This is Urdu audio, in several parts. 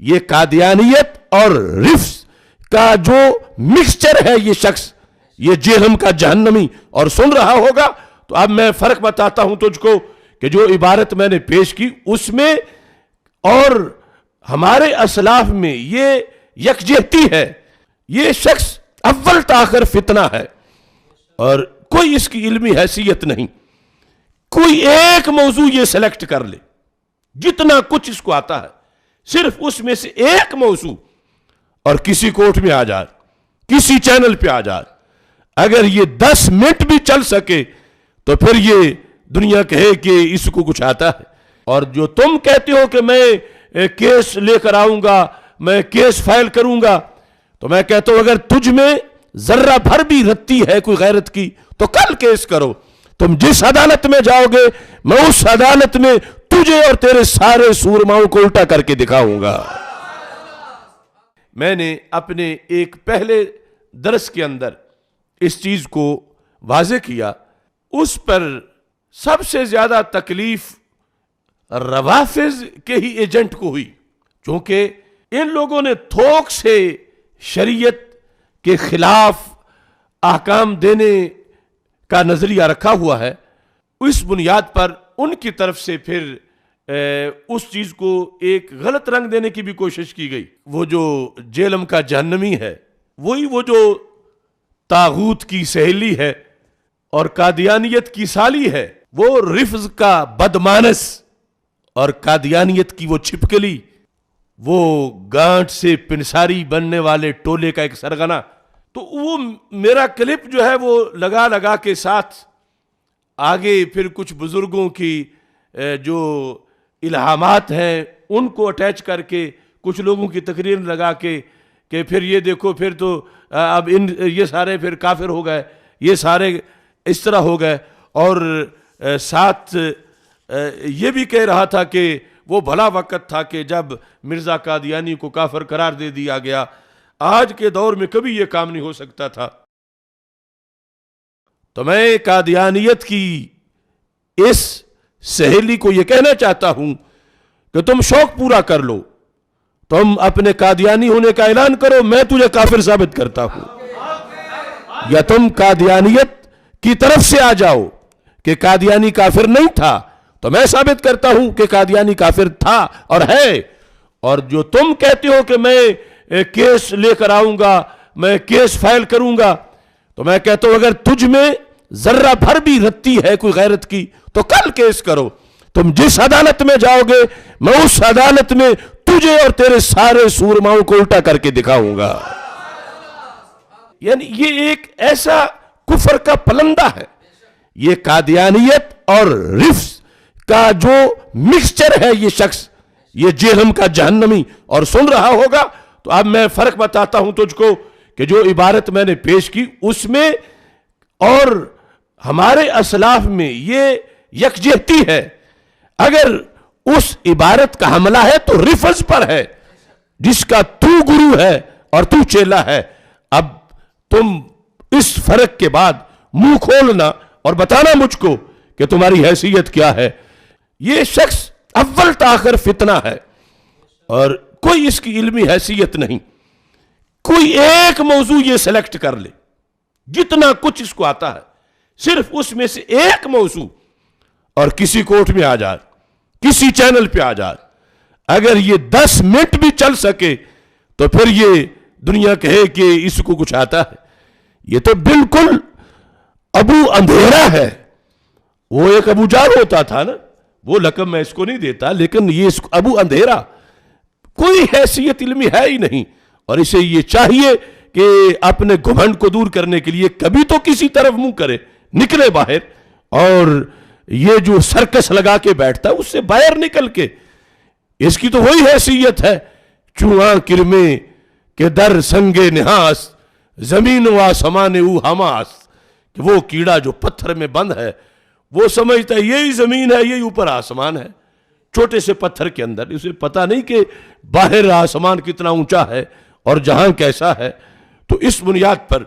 یہ قادیانیت اور رفض کا جو مکسچر ہے یہ شخص، یہ جہنم کا جہنمی، اور سن رہا ہوگا۔ تو اب میں فرق بتاتا ہوں تجھ کو کہ جو عبارت میں نے پیش کی اس میں اور ہمارے اسلاف میں یہ یکجہتی ہے۔ یہ شخص اول تاخر فتنہ ہے اور کوئی اس کی علمی حیثیت نہیں۔ کوئی ایک موضوع یہ سلیکٹ کر لے، جتنا کچھ اس کو آتا ہے، صرف اس میں سے ایک موضوع، اور کسی کوٹ میں آ جائے، کسی چینل پہ آ جائے، اگر یہ 10 منٹ بھی چل سکے تو پھر یہ دنیا کہے کہ اس کو کچھ آتا ہے۔ اور جو تم کہتے ہو کہ میں کیس لے کر آؤں گا، میں کیس فائل کروں گا، تو میں کہتا ہوں اگر تجھ میں ذرہ بھر بھی رتی ہے کوئی غیرت کی تو کل کیس کرو۔ تم جس عدالت میں جاؤ گے میں اس عدالت میں تجھے اور تیرے سارے سورماؤں کو الٹا کر کے دکھاؤں گا۔ میں نے اپنے ایک پہلے درس کے اندر اس چیز کو واضح کیا، اس پر سب سے زیادہ تکلیف روافض کے ہی ایجنٹ کو ہوئی، چونکہ ان لوگوں نے تھوک سے شریعت کے خلاف احکام دینے کا نظریہ رکھا ہوا ہے۔ اس بنیاد پر ان کی طرف سے پھر اس چیز کو ایک غلط رنگ دینے کی بھی کوشش کی گئی۔ وہ جو جہنم کا جہنمی ہے وہی وہ جو طاغوت کی سہیلی ہے اور قادیانیت کی سالی ہے، وہ رفض کا بدمانس اور قادیانیت کی وہ چھپکلی، وہ گانٹ سے پنساری بننے والے ٹولے کا ایک سرغنہ۔ تو وہ میرا کلپ جو ہے وہ لگا کے ساتھ آگے پھر کچھ بزرگوں کی جو الہامات ہیں ان کو اٹیچ کر کے کچھ لوگوں کی تقریر لگا کے کہ پھر یہ دیکھو پھر تو اب یہ سارے پھر کافر ہو گئے، یہ سارے اس طرح ہو گئے، اور ساتھ یہ بھی کہہ رہا تھا کہ وہ بھلا وقت تھا کہ جب مرزا قادیانی کو کافر قرار دے دیا گیا، آج کے دور میں کبھی یہ کام نہیں ہو سکتا تھا۔ تو میں قادیانیت کی اس سہیلی کو یہ کہنا چاہتا ہوں کہ تم شوق پورا کر لو، تم اپنے قادیانی ہونے کا اعلان کرو، میں تجھے کافر ثابت کرتا ہوں، یا تم قادیانیت کی طرف سے آ جاؤ کہ قادیانی کافر نہیں تھا تو میں ثابت کرتا ہوں کہ قادیانی کافر تھا اور ہے۔ اور جو تم کہتے ہو کہ میں کیس لے کر آؤں گا، میں کیس فائل کروں گا، تو میں کہتا ہوں اگر تجھ میں ذرہ بھر بھی رتی ہے کوئی غیرت کی تو کل کیس کرو۔ تم جس عدالت میں جاؤ گے میں اس عدالت میں تجھے اور تیرے سارے سورماؤں کو الٹا کر کے دکھاؤں گا۔ یعنی یہ ایک ایسا کفر کا پلندہ ہے، یہ قادیانیت اور رفض کا جو مکسچر ہے یہ شخص، یہ جہنم کا جہنمی، اور سن رہا ہوگا۔ تو اب میں فرق بتاتا ہوں تجھ کو کہ جو عبارت میں نے پیش کی اس میں اور ہمارے اسلاف میں یہ یکجہتی ہے۔ اگر اس عبارت کا حملہ ہے تو رفض پر ہے جس کا تو گرو ہے اور تو چیلا ہے۔ اب تم اس فرق کے بعد منہ کھولنا اور بتانا مجھ کو کہ تمہاری حیثیت کیا ہے۔ یہ شخص اول تاخر فتنہ ہے اور کوئی اس کی علمی حیثیت نہیں۔ کوئی ایک موضوع یہ سلیکٹ کر لے، جتنا کچھ اس کو آتا ہے، صرف اس میں سے ایک موضوع، اور کسی کوٹ میں آ جائے، کسی چینل پہ آ جائے، اگر یہ 10 منٹ بھی چل سکے تو پھر یہ دنیا کہے کہ اس کو کچھ آتا ہے۔ یہ تو بالکل ابو اندھیرا ہے۔ وہ ایک ابو جار ہوتا تھا نا، وہ لقب میں اس کو نہیں دیتا، لیکن یہ ابو اندھیرا کوئی حیثیت علمی ہے ہی نہیں، اور اسے یہ چاہیے کہ اپنے گھمنڈ کو دور کرنے کے لیے کبھی تو کسی طرف منہ کرے، نکلے باہر، اور یہ جو سرکس لگا کے بیٹھتا ہے اس سے باہر نکل کے، اس کی تو وہی حیثیت ہے چوہاں کرمے کہ در سنگے نحاس زمین و آسمان او حماس، کہ وہ کیڑا جو پتھر میں بند ہے وہ سمجھتا ہے یہی زمین ہے، یہی اوپر آسمان ہے، چھوٹے سے پتھر کے اندر، اسے پتہ نہیں کہ باہر آسمان کتنا اونچا ہے اور جہاں کیسا ہے۔ تو اس بنیاد پر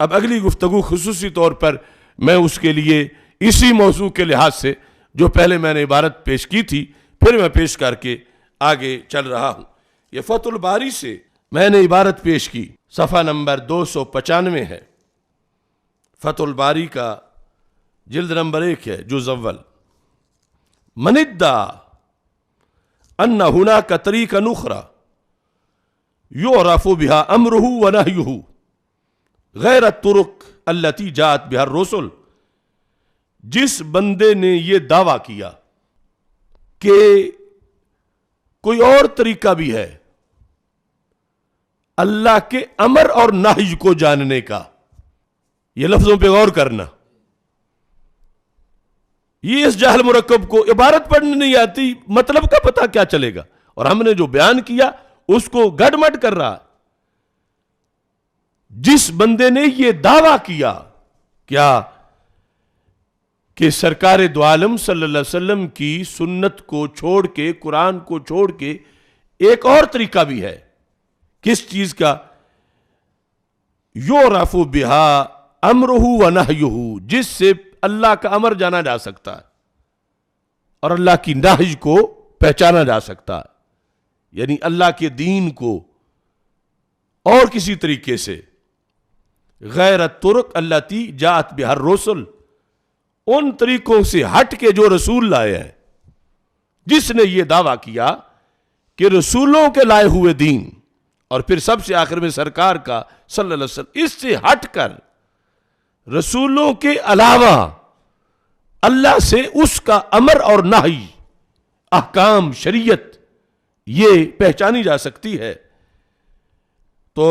اب اگلی گفتگو خصوصی طور پر میں اس کے لیے اسی موضوع کے لحاظ سے جو پہلے میں نے عبارت پیش کی تھی پھر میں پیش کر کے آگے چل رہا ہوں۔ یہ فتح الباری سے میں نے عبارت پیش کی، صفحہ نمبر 295 ہے، فتح الباری کا جلد نمبر 1 ہے، جز اول۔ من ادعا ان هناك طریقا اخرى يعرف بها امره ونهيه غیر الطرق التي جاءت بها الرسل، جس بندے نے یہ دعویٰ کیا کہ کوئی اور طریقہ بھی ہے اللہ کے امر اور نہی کو جاننے کا، یہ لفظوں پہ غور کرنا، یہ اس جہل مرکب کو عبارت پڑھنے نہیں آتی، مطلب کا پتہ کیا چلے گا، اور ہم نے جو بیان کیا اس کو گڈ مڈ کر رہا۔ جس بندے نے یہ دعویٰ کیا کیا کہ سرکار دو عالم صلی اللہ علیہ وسلم کی سنت کو چھوڑ کے، قرآن کو چھوڑ کے ایک اور طریقہ بھی ہے، کس چیز کا؟ یعرف بہا امرہ ونہیہ، جس سے اللہ کا امر جانا جا سکتا ہے اور اللہ کی نہی کو پہچانا جا سکتا ہے، یعنی اللہ کے دین کو اور کسی طریقے سے، غیر الطرق التی جاءت بها الرسل، ان طریقوں سے ہٹ کے جو رسول لائے ہیں۔ جس نے یہ دعویٰ کیا کہ رسولوں کے لائے ہوئے دین، اور پھر سب سے آخر میں سرکار کا صلی اللہ علیہ وسلم، اس سے ہٹ کر رسولوں کے علاوہ اللہ سے اس کا امر اور نہی، احکام، شریعت یہ پہچانی جا سکتی ہے، تو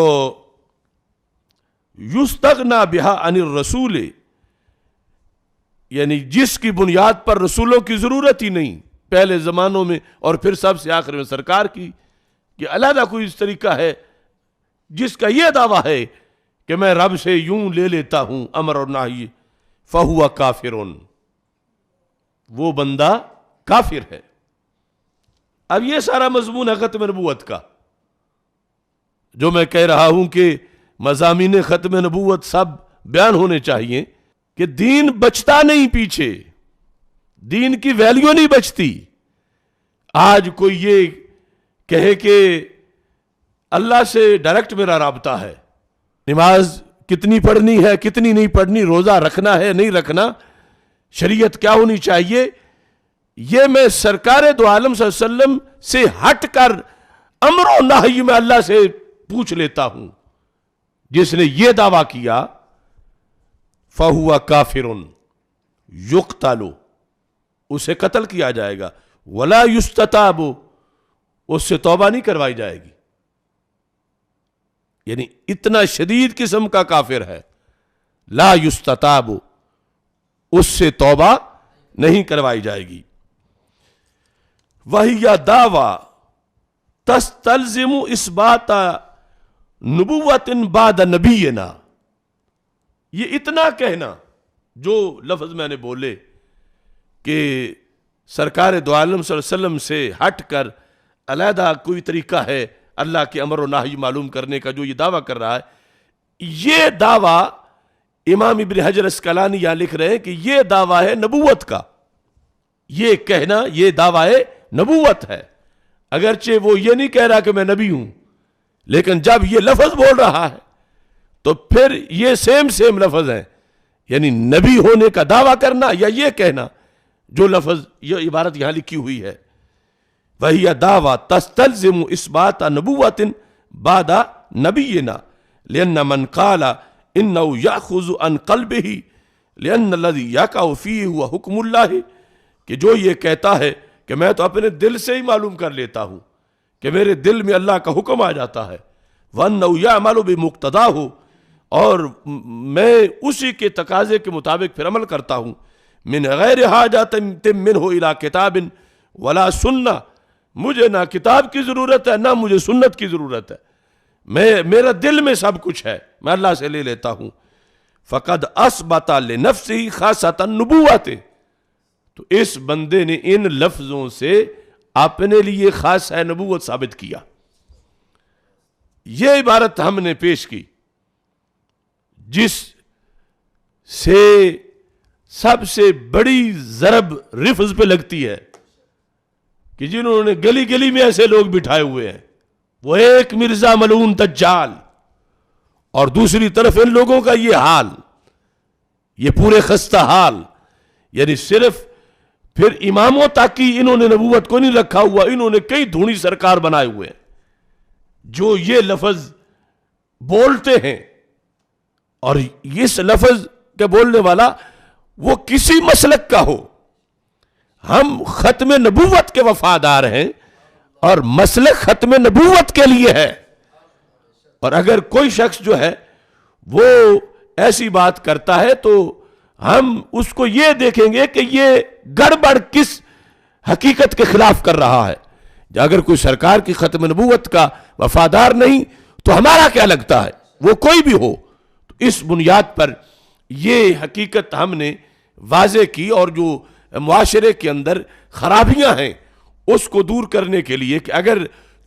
یستغنا بہا عن الرسول، یعنی جس کی بنیاد پر رسولوں کی ضرورت ہی نہیں پہلے زمانوں میں اور پھر سب سے آخر میں سرکار کی، کہ علیحدہ کوئی اس طریقہ ہے جس کا یہ دعویٰ ہے کہ میں رب سے یوں لے لیتا ہوں امر اور نہی، فہو کافر، وہ بندہ کافر ہے۔ اب یہ سارا مضمون ہے ختم نبوت کا، جو میں کہہ رہا ہوں کہ مضامین ختم نبوت سب بیان ہونے چاہیے، کہ دین بچتا نہیں، پیچھے دین کی ویلیو نہیں بچتی۔ آج کوئی یہ کہے کہ اللہ سے ڈائریکٹ میرا رابطہ ہے، نماز کتنی پڑھنی ہے، کتنی نہیں پڑھنی، روزہ رکھنا ہے نہیں رکھنا، شریعت کیا ہونی چاہیے، یہ میں سرکار دو عالم صلی اللہ علیہ وسلم سے ہٹ کر امر و نہی میں اللہ سے پوچھ لیتا ہوں۔ جس نے یہ دعویٰ کیا فَهُوَ كَافِرٌ يُقْتَلُ، اسے قتل کیا جائے گا، وَلَا يُسْتَتَابُ، اس سے توبہ نہیں کروائی جائے گی، یعنی اتنا شدید قسم کا کافر ہے، لا یستتاب، اس سے توبہ نہیں کروائی جائے گی۔ وَهِيَ دَعْوَى تَسْتَلْزِمُ إِثْبَاتَ نبوت بعد نبینا، یہ اتنا کہنا جو لفظ میں نے بولے کہ سرکار دو عالم صلی اللہ علیہ وسلم سے ہٹ کر علیحدہ کوئی طریقہ ہے اللہ کے امر و نہی معلوم کرنے کا، جو یہ دعویٰ کر رہا ہے، یہ دعویٰ امام ابن حجر اسقلانی یہاں لکھ رہے ہیں کہ یہ دعویٰ ہے نبوت کا، یہ کہنا یہ دعویٰ نبوت ہے، اگرچہ وہ یہ نہیں کہہ رہا کہ میں نبی ہوں، لیکن جب یہ لفظ بول رہا ہے تو پھر یہ سیم لفظ ہیں، یعنی نبی ہونے کا دعویٰ کرنا یا یہ کہنا جو لفظ یہ عبارت یہاں لکھی ہوئی ہے، وہی دعویٰ تستلزم اثبات نبوت بعد نبینا لأن من قال انه یاخذ عن قلبه لأن الذي يقع فيه هو حکم اللہ، کہ جو یہ کہتا ہے کہ میں تو اپنے دل سے ہی معلوم کر لیتا ہوں کہ میرے دل میں اللہ کا حکم آ جاتا ہے، وَأَنَّهُ يَعْمَلُ بِمُقْتَضَاهُ، اور میں اسی کے تقاضے کے مطابق پھر عمل کرتا ہوں، من غیر حاجۃ منہ الی کتاب ولا سنہ، مجھے نہ کتاب کی ضرورت ہے نہ مجھے سنت کی ضرورت ہے، میرا دل میں سب کچھ ہے، میں اللہ سے لے لیتا ہوں۔ فقد اثبت لنفسه خاصۃ النبوۃ، تو اس بندے نے ان لفظوں سے اپنے لیے خاص ہے نبوت ثابت کیا۔ یہ عبارت ہم نے پیش کی جس سے سب سے بڑی ضرب رفض پہ لگتی ہے کہ جنہوں نے گلی گلی میں ایسے لوگ بٹھائے ہوئے ہیں وہ ایک مرزا ملعون دجال، اور دوسری طرف ان لوگوں کا یہ حال، یہ پورے خستہ حال. یعنی صرف پھر اماموں تک کی انہوں نے نبوت کو نہیں رکھا ہوا، انہوں نے کئی دھونی سرکار بنائے ہوئے ہیں جو یہ لفظ بولتے ہیں، اور اس لفظ کے بولنے والا وہ کسی مسلک کا ہو. ہم ختم نبوت کے وفادار ہیں اور مسلک ختم نبوت کے لیے ہے. اور اگر کوئی شخص جو ہے وہ ایسی بات کرتا ہے تو ہم اس کو یہ دیکھیں گے کہ یہ گڑبڑ کس حقیقت کے خلاف کر رہا ہے. اگر کوئی سرکار کی ختم نبوت کا وفادار نہیں تو ہمارا کیا لگتا ہے، وہ کوئی بھی ہو. تو اس بنیاد پر یہ حقیقت ہم نے واضح کی، اور جو معاشرے کے اندر خرابیاں ہیں اس کو دور کرنے کے لیے کہ اگر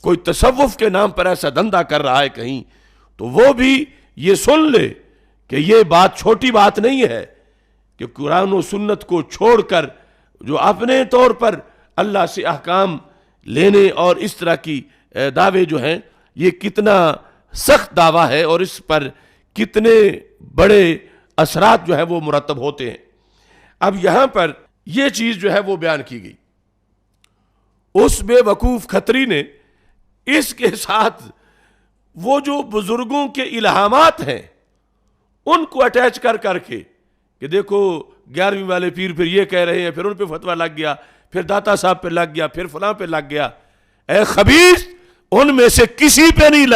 کوئی تصوف کے نام پر ایسا دھندا کر رہا ہے کہیں، تو وہ بھی یہ سن لے کہ یہ بات چھوٹی بات نہیں ہے کہ قرآن و سنت کو چھوڑ کر جو اپنے طور پر اللہ سے احکام لینے اور اس طرح کی دعوے جو ہیں، یہ کتنا سخت دعویٰ ہے اور اس پر کتنے بڑے اثرات جو ہے وہ مرتب ہوتے ہیں. اب یہاں پر یہ چیز جو ہے وہ بیان کی گئی. اس بے وقوف کھتری نے اس کے ساتھ وہ جو بزرگوں کے الہامات ہیں ان کو اٹیچ کر کے کہ دیکھو 11ویں والے پیر پھر یہ کہہ رہے ہیں، پھر ان پہ فتویٰ لگ گیا، پھر داتا صاحب پہ لگ گیا، پھر فلاں پہ لگ گیا. اے خبیث، ان میں سے کسی پہ نہیں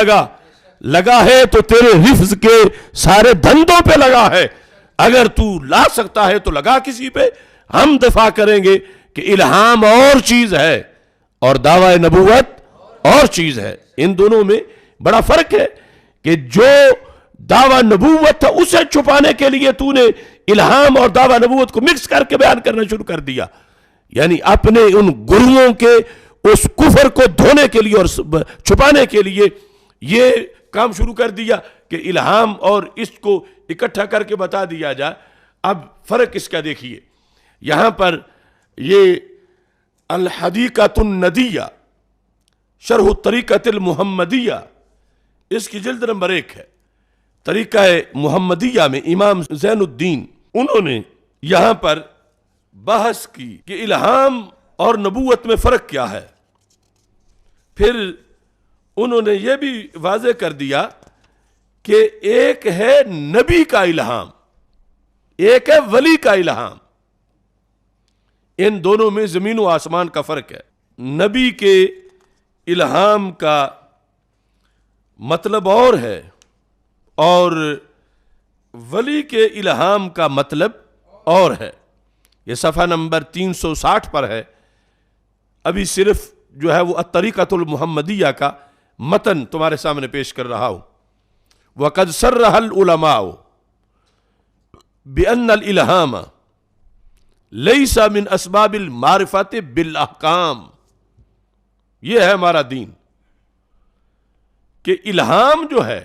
لگا ہے تو تیرے حفظ کے سارے دھندوں پہ لگا ہے. اگر تو لا سکتا ہے تو لگا کسی پہ. ہم دفاع کریں گے کہ الہام اور چیز ہے اور دعوی نبوت اور چیز ہے. ان دونوں میں بڑا فرق ہے کہ جو دعوی نبوت تھا اسے چھپانے کے لیے تو نے الہام اور دعوی نبوت کو مکس کر کے بیان کرنا شروع کر دیا. یعنی اپنے ان گروہوں کے اس کفر کو دھونے کے لیے اور چھپانے کے لیے یہ کام شروع کر دیا کہ الہام اور اس کو اکٹھا کر کے بتا دیا جائے. اب فرق اس کا دیکھیے، یہاں پر یہ الحدیقۃ الندیہ شرح الطریقۃ المحمدیہ، اس کی جلد نمبر 1 ہے. طریقہ محمدیہ میں امام زین الدین انہوں نے یہاں پر بحث کی کہ الہام اور نبوت میں فرق کیا ہے. پھر انہوں نے یہ بھی واضح کر دیا کہ ایک ہے نبی کا الہام، ایک ہے ولی کا الہام. ان دونوں میں زمین و آسمان کا فرق ہے. نبی کے الہام کا مطلب اور ہے اور ولی کے الہام کا مطلب اور ہے. یہ صفحہ نمبر 360 پر ہے. ابھی صرف جو ہے وہ الطریقۃ المحمدیہ کا متن تمہارے سامنے پیش کر رہا ہوں. وَقَدْ صَرَّحَ الْعُلَمَاءُ بِأَنَّ الْإِلْهَامَ لَيْسَ مِنْ أَسْبَابِ الْمَعْرِفَةِ بِالْأَحْكَامِ. یہ ہے ہمارا دین کہ الہام جو ہے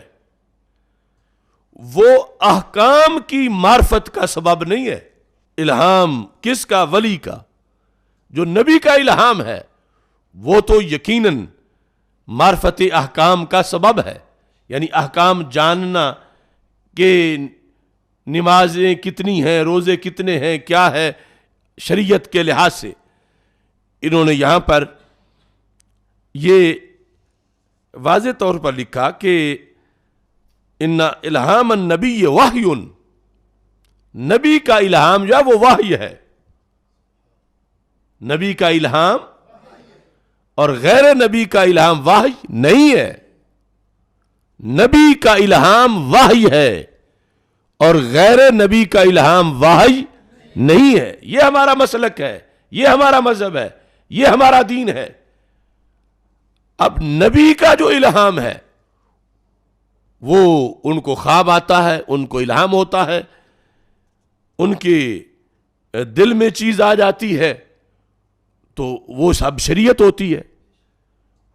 وہ احکام کی معرفت کا سبب نہیں ہے. الہام کس کا؟ ولی کا. جو نبی کا الہام ہے وہ تو یقیناً معرفت احکام کا سبب ہے. یعنی احکام جاننا کہ نمازیں کتنی ہیں، روزے کتنے ہیں، کیا ہے شریعت کے لحاظ سے. انہوں نے یہاں پر یہ واضح طور پر لکھا کہ ان الہام النبی وحی، نبی کا الہام جو ہے وہ وحی ہے. نبی کا الہام اور غیر نبی کا الہام وحی نہیں ہے. نبی کا الہام وحی ہے اور غیر نبی کا الہام وحی نہیں ہے. یہ ہمارا مسلک ہے، یہ ہمارا مذہب ہے، یہ ہمارا دین ہے. اب نبی کا جو الہام ہے وہ ان کو خواب آتا ہے، ان کو الہام ہوتا ہے، ان کے دل میں چیز آ جاتی ہے تو وہ سب شریعت ہوتی ہے،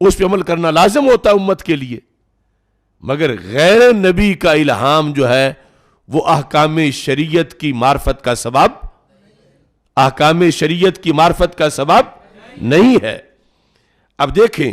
اس پہ عمل کرنا لازم ہوتا ہے امت کے لیے. مگر غیر نبی کا الہام جو ہے وہ احکام شریعت کی معرفت کا سبب، احکام شریعت کی معرفت کا سبب نہیں ہے. اب دیکھیں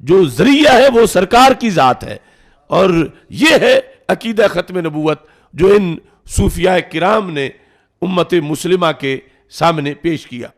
جو ذریعہ ہے وہ سرکار کی ذات ہے. اور یہ ہے عقیدہ ختم نبوت جو ان صوفیاء کرام نے امت مسلمہ کے سامنے پیش کیا.